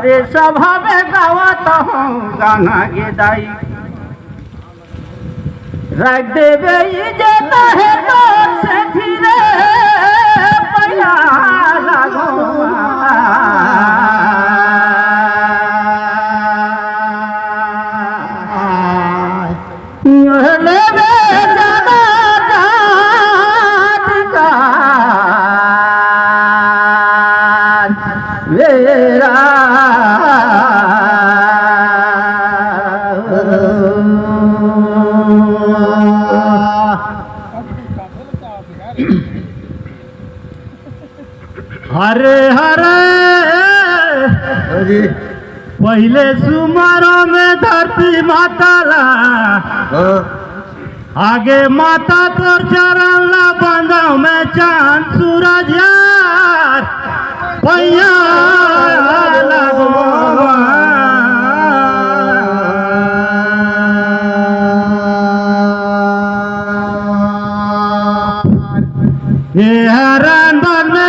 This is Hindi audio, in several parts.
अरे सभा में गावत हूँ गाना गे दाई रख देवे इज्जत है तो से धीरे पैया लागो हरे हरे पहले सुमारो में धरती माता ला आगे माता तोर चरण ला बंदाओ में चांद सूरज यार पैया लागो ये हरण बने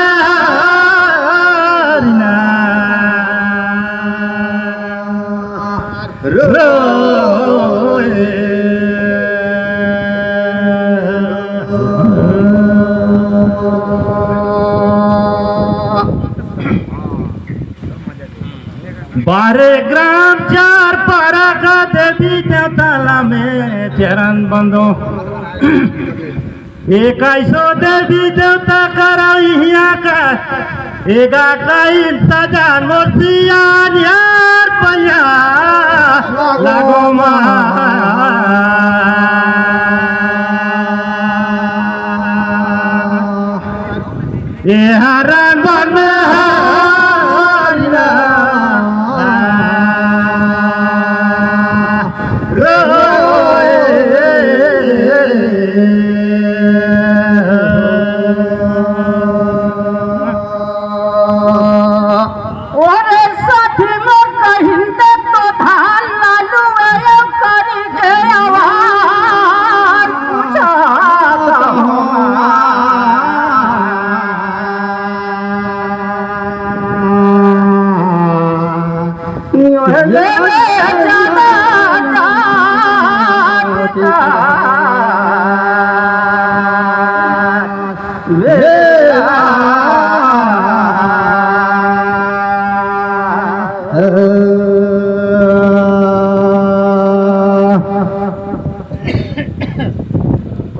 बारे ग्राम चार पारा का देवी देवताला में चरण बंदो एक ऐसो देवी देवता करा यहाँ का एगा का इंतजार मूर्तियान यार पैया लागो ये हरण बन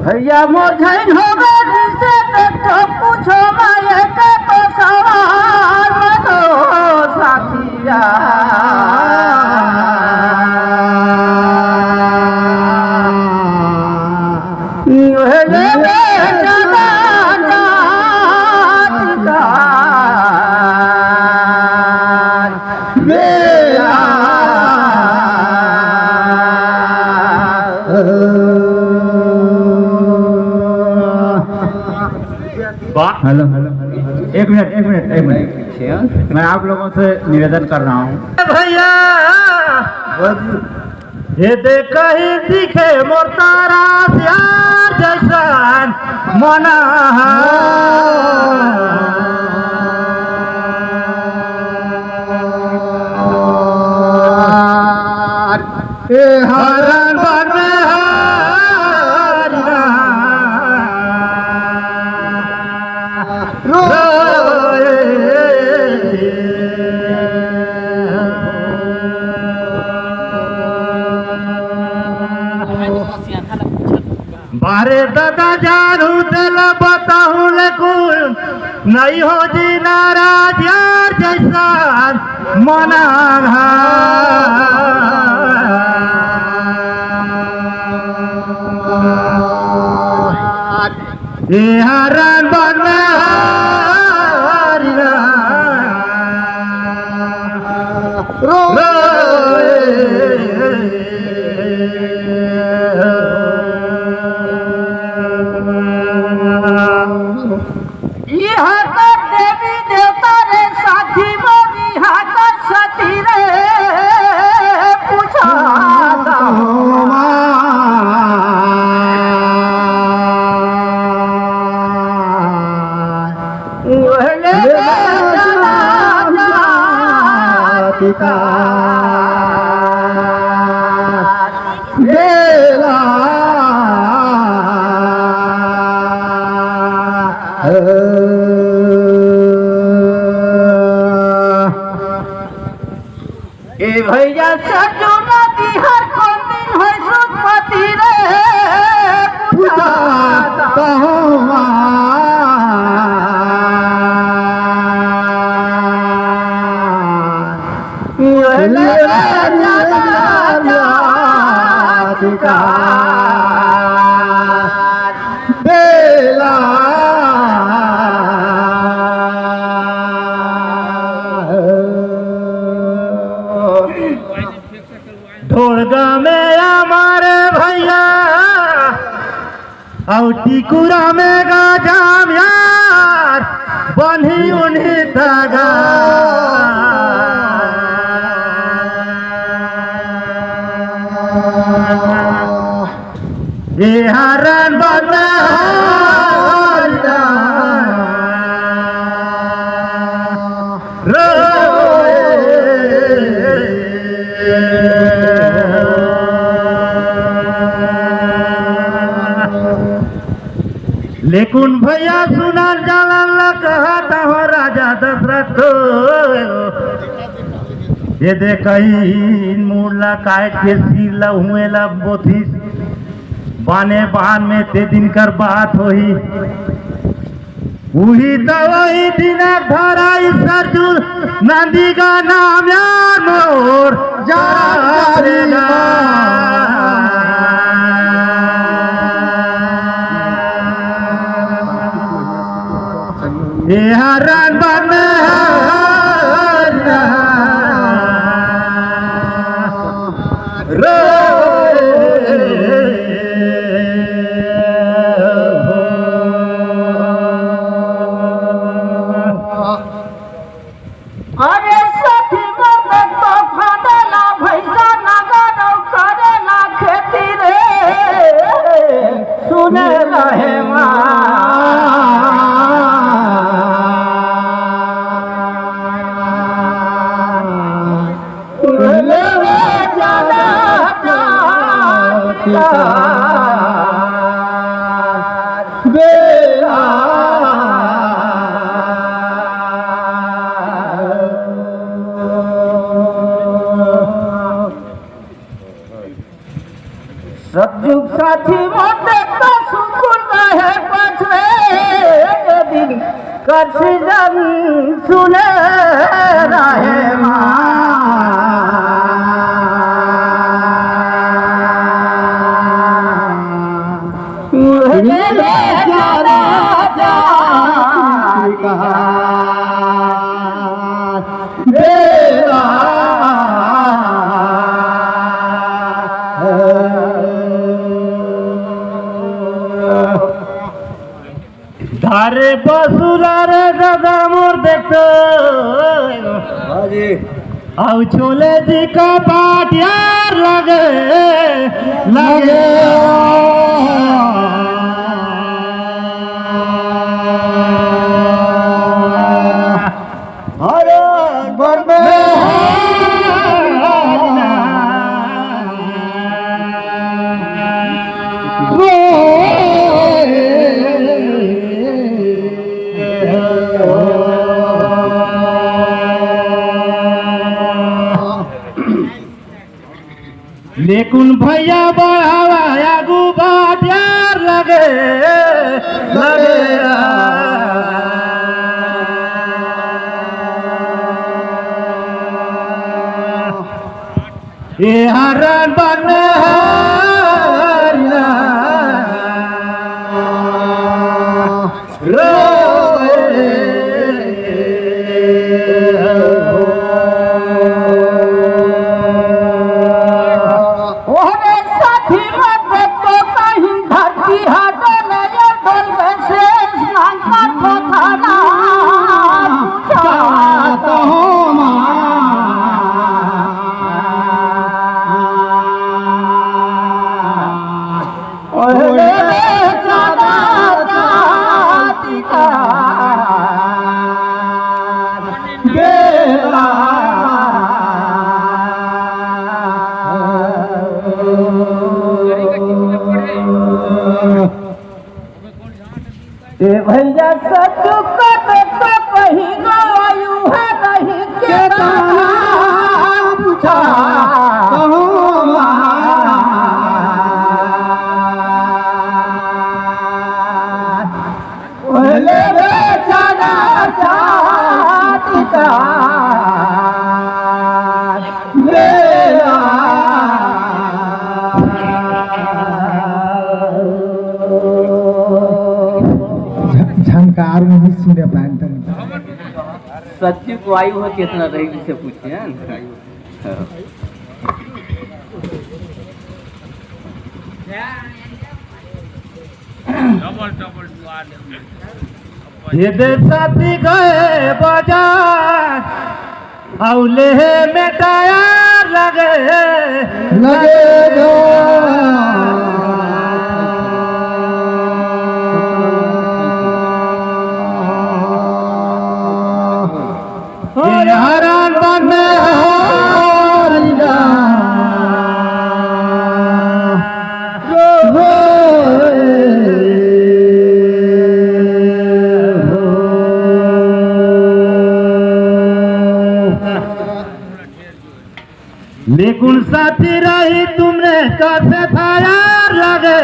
भैया मोर झैन हो गए जिसे देखो पूछो माये के तो सवार में तो साथिया हेलो एक मिनट मैं आप लोगों से निवेदन कर रहा हूँ भैया ये देख ही दिखे मोर तारा यार जैसा मना हरण बन बारे दादा जानू दिल बताऊं लेकिन नहीं हो जी नाराज यार जैसा मना ये हरण बन देवी देवता रे साथी मोदी हाथ सती रे पूछा बेला ए भैया सजो नदी हर कौन दिन है सुपति रे पूजा कहवा बेला ढोलगा में हमारे भैया और टिकुरा में गाजाम यार बन्ही उन्हीं धागा ये हरण बना लेकिन भैया सुनाल जाला कहता हो राजा दशरथ ये देखी मूला काट के सिर ला हुए ला बोथी बाने बान में ते दिन कर बात होही वही दवाई दिना धरा सरजुल नंदी का नाम यार मोर जारेगा ये हरण बने अरे सखी मत तो फादला भैसा नगर करेला खेती रे सुने रहे सतयुग साथी मोटे तो सुकुल रहे पछवे दिन करसी जन सुने रहे धारे बसुरा रे दादा मोर देखो आउ छोले जी का बाट यार लगे लगे अरे लेकिन भैया बढ़ावा आगू बाट यार लगे लगे ये हरण बने जस चुकत तो कहीं गवायु है कहीं के दाना पूछा ओले बेचारा चाहती का झंकार में भी सुने पाते सच्ची को आयु हो कितना रहेगी से पूछे हैं ये दे साथी गए बाजार औले में टायर लगे ये हरान बने लेकिन साथी रही तुमने कैसे था यार लगे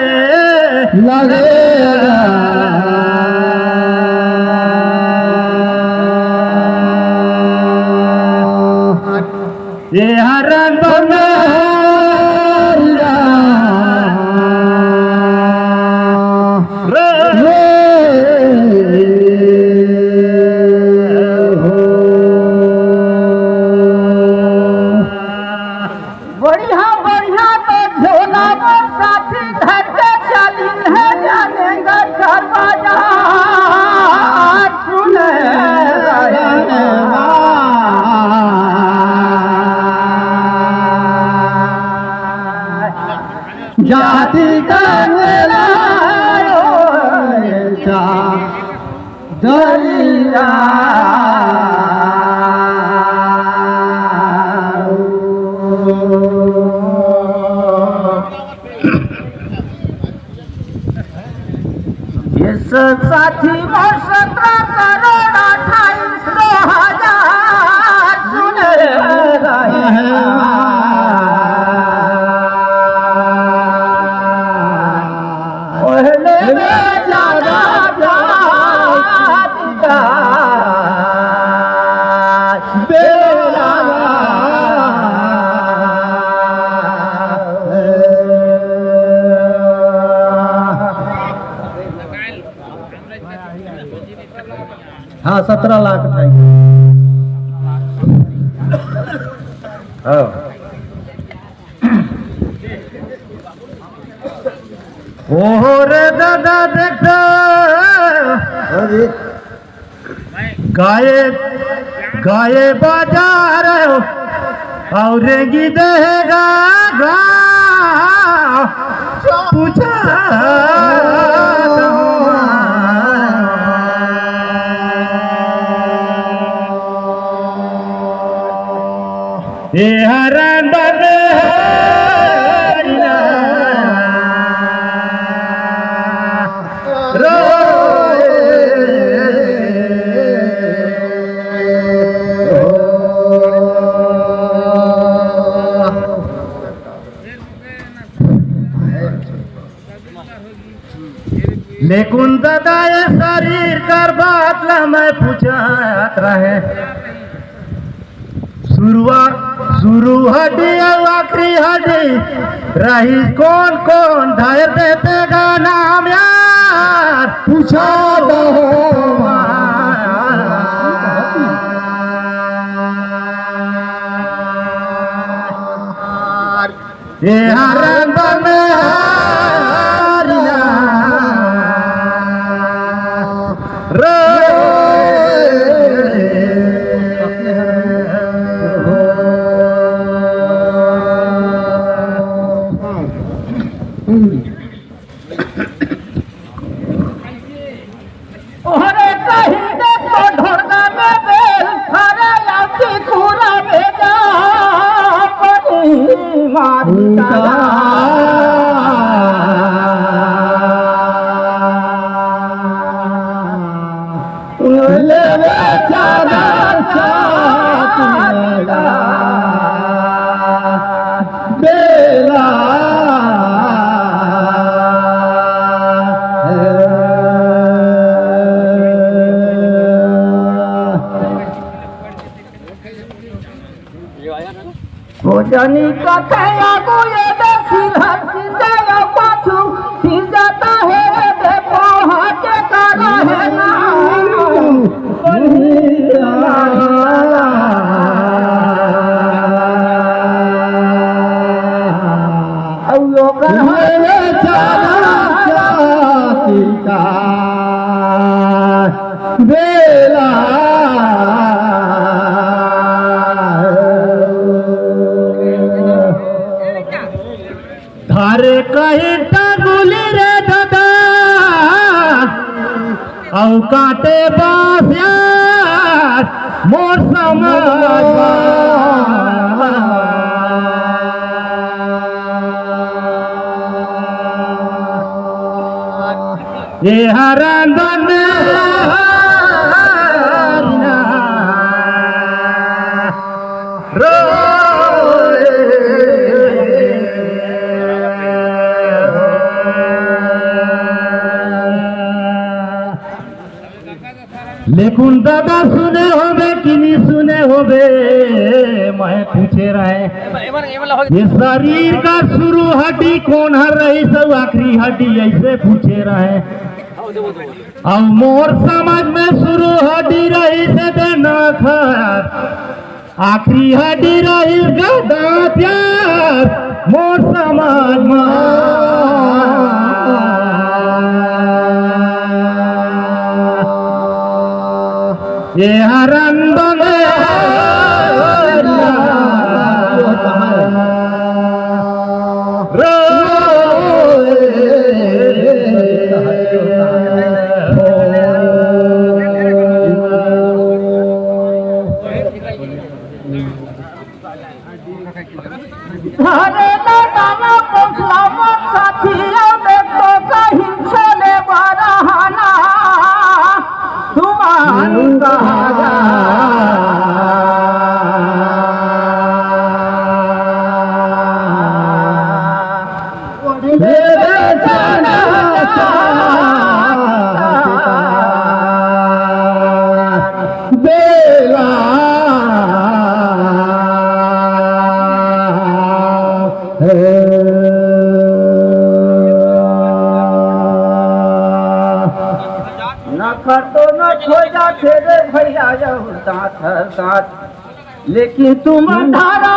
ये हरन बने बढ़िया बढ़िया तो झोला और साथी धरते चलिन है जानेगा घर बाजार सुने जाति का मेला दरिया इस साथी में 17 करोड़ 28,000 सुने रहे ओहले में ज्यादा जाति का बेला हाँ 17 लाख था ओहो रे दादा देखो गाये गाये बाजार और देगा पूछा ये हरन बने लेकिन दादा ये शरीर कर बात ला मैं पूछत रहे शुरू हड्डी और आखिरी हड्डी रही कौन कौन धैर्य देतेगा नाम यार पूछा दो ये हरन बने ओहरे कहीं दे तो ढोरगा में बेल खरे लाती खूरा में जा परी मारी भोजनी कथे आगू ये देखिल हंसते या पाछू फिर जाता है रे पहुँच कर है ना धारे कहीं टगुली रे दादा औ काटे बास यार मोर समाज ये हरण लेकिन दादा सुने होबे कि नहीं सुने होबे मैं पूछे रहे ये शरीर का शुरू हड्डी कौन हर रही सब आखिरी हड्डी ऐसे पूछे रहे अब मोर समझ में शुरू हड्डी रही से देना खर आखिरी हड्डी रही दांत यार मोर समाज में ये हरण बने हरे दाना पहुँचला मत साथियों देखो कहीं चले बरहाना तुम्हारू कहा तो न खो जाते रे भैया जाऊ दांत दांत लेकिन तुम धारा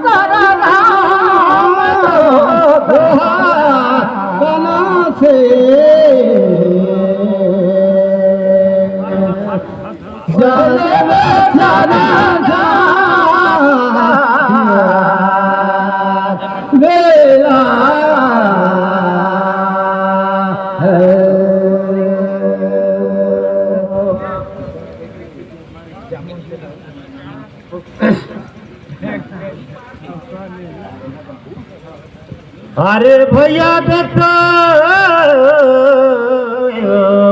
बना से अरे भैया देखो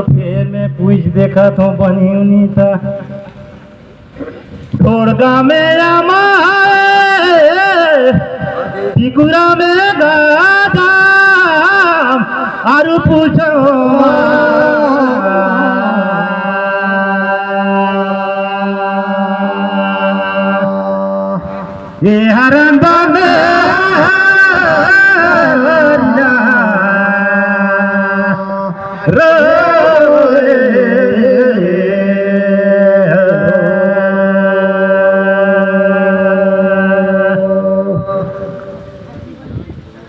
फिर मैं पूछ देखा तो बनी उनी था ढोड़गा में रामा टिकुरा में गादाम आरु पूछो ये हरण में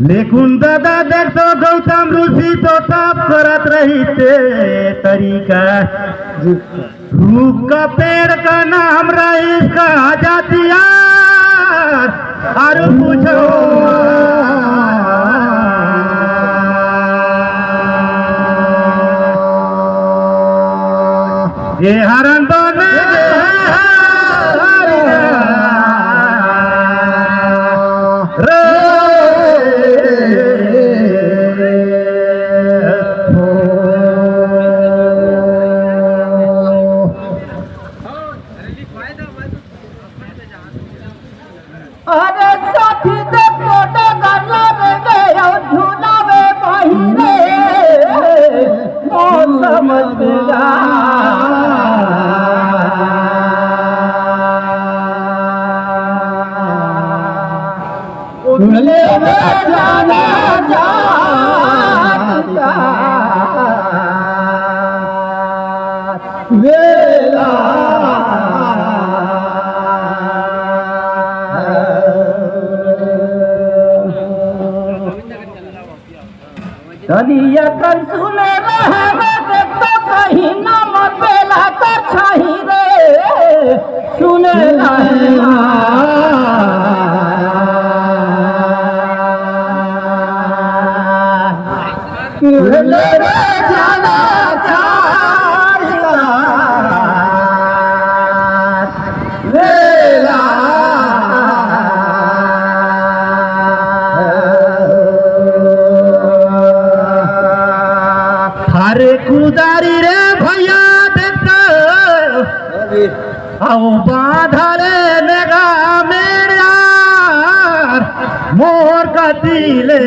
लेकिन दादा देख तो गौतम ऋषि तो तप करत रही ते तरीका रूप का पेड़ का नाम रही का जातिया और पूछो ये हरण बने वेला कलिया कर सुने रहवे देखो कहीं न मत बेला कर छाही रे सुने थारे कुदारी रे भैया देखो आओ बांधले नेगा मेरा मोर का दिले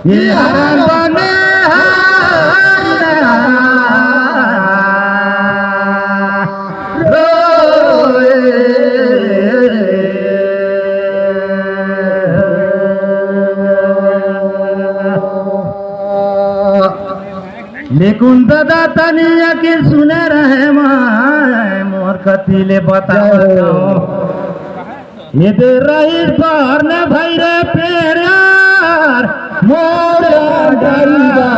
ये हरण बने लेकिन दादा तनिया के सुने रहे माय मोर कतिले बताओ ये दे रही बार ने भाई रे प्यार मोर डरिया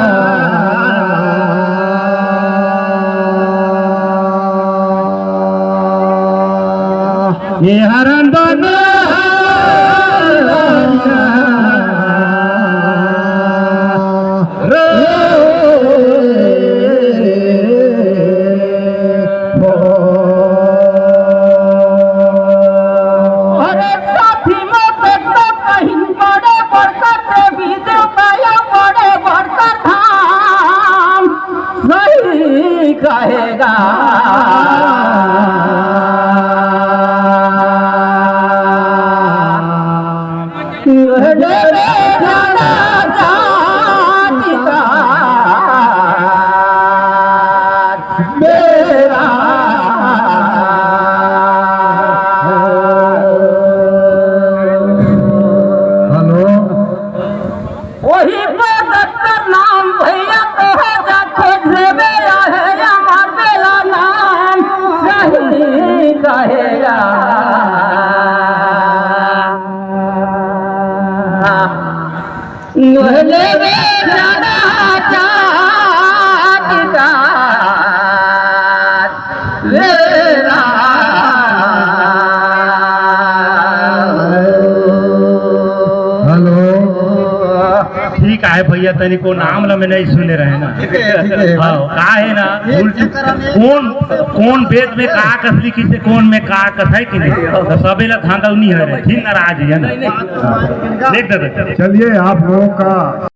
ये हरण बने कहेगा वही नाम भैया कहे जाके ढेबे रहे हमार बेला नाम सही कहेगा नहले में जाना चाहता ठीक है भैया तनी को नाम ला में नहीं सुने रहे ना हाँ का है ना कौन कौन वेद में का कस लिखी से कौन में का कस है कि नहीं तो सबे ला धांधा नहीं है रे ठीक नाराज है ना देख दे चलिए आप लोगों का